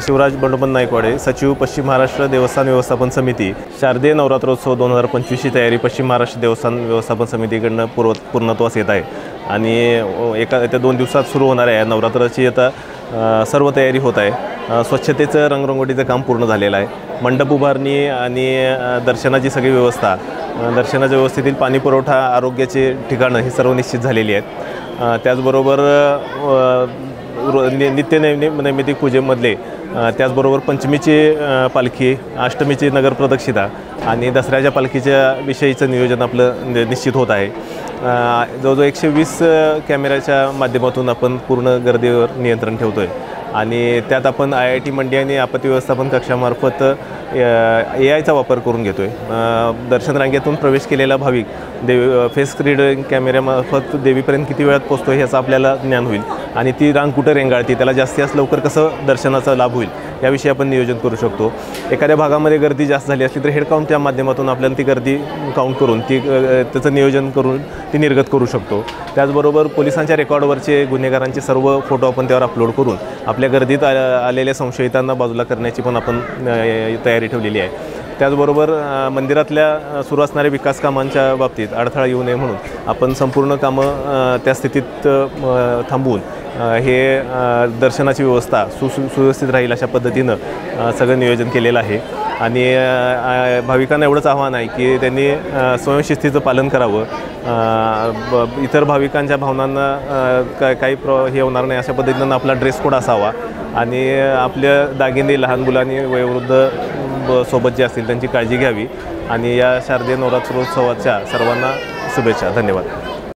शिवराज बंडोपंत नाईकवाडे, सचिव पश्चिम महाराष्ट्र देवस्थान व्यवस्थापन समिती। शारदीय नवरात्रोत्सव 2025ची तयारी पश्चिम महाराष्ट्र देवस्थान व्यवस्थापन समितीकडून पूर्णत्वास येत आहे आणि त्या 2 दिवसात सुरू होणार आहे नवरात्राची आता सर्व तयारी होत आहे। स्वच्छतेचं रंगरंगोटीचं काम पूर्ण झालेलं आहे। मंडप उभारणी आणि दर्शनाची सगळी व्यवस्था, दर्शनाच्या व्यवस्थेतील पाणी पुरवठा, आरोग्याचे ठिकाणं ही सर्व निश्चित झालेली आहेत। त्याचबरोबर नैमित्तिक पूजेमधले त्याचबरोबर पंचमीची पालखी, अष्टमीची नगर प्रदक्षिणा आणि दसऱ्याच्या पालखीच्या विषयीचं नियोजन आपलं निश्चित होत आहे। जवळजवळ 120 कॅमेऱ्याच्या माध्यमातून आपण पूर्ण गर्दीवर नियंत्रण ठेवतो आहे आणि त्यात आपण IIT मंडी आणि आपत्ती व्यवस्थापन कक्षामार्फत AIचा वापर करून घेतो आहे। दर्शन रांगेतून प्रवेश केलेला भाविक फेस रीडिंग कॅमेऱ्यामार्फत देवीपर्यंत किती वेळात पोहोचतो ह्याचं आपल्याला ज्ञान होईल आणि ती रांग कुठं रेंगाळती, त्याला जास्तीत लवकर कसं दर्शनाचा लाभ होईल याविषयी आपण नियोजन करू शकतो। एखाद्या भागामध्ये गर्दी जास्त झाली असली तर हेड काउंटच्या माध्यमातून आपल्याला ती गर्दी काउंट करून त्याचं नियोजन करून ती निर्गत करू शकतो। त्याचबरोबर पोलिसांच्या रेकॉर्डवरचे गुन्हेगारांचे सर्व फोटो आपण त्यावर अपलोड करून आपल्या गर्दीत आलेल्या संशयितांना बाजूला करण्याची पण आपण तयारी ठेवलेली आहे। त्याचबरोबर मंदिरातल्या सुरू असणाऱ्या विकास कामांच्या बाबतीत अडथळा येऊ नये म्हणून आपण संपूर्ण कामं त्या स्थितीत थांबवून हे दर्शनाची व्यवस्था सुव्यवस्थित राहील अशा पद्धतीनं सगळं नियोजन केलेलं आहे आणि भाविकांना एवढंच आव्हान आहे की त्यांनी स्वयंशिस्तीचं पालन करावं। इतर भाविकांच्या भावनांना काही हे होणार नाही अशा पद्धतीनं आपला ड्रेस कोड असावा आणि आपल्या दागिने लहान मुलांनी वयोवृद्ध सोबत जे असतील त्यांची काळजी घ्यावी आणि या शारदीय नवरात्रोत्सवाच्या सर्वांना शुभेच्छा। धन्यवाद।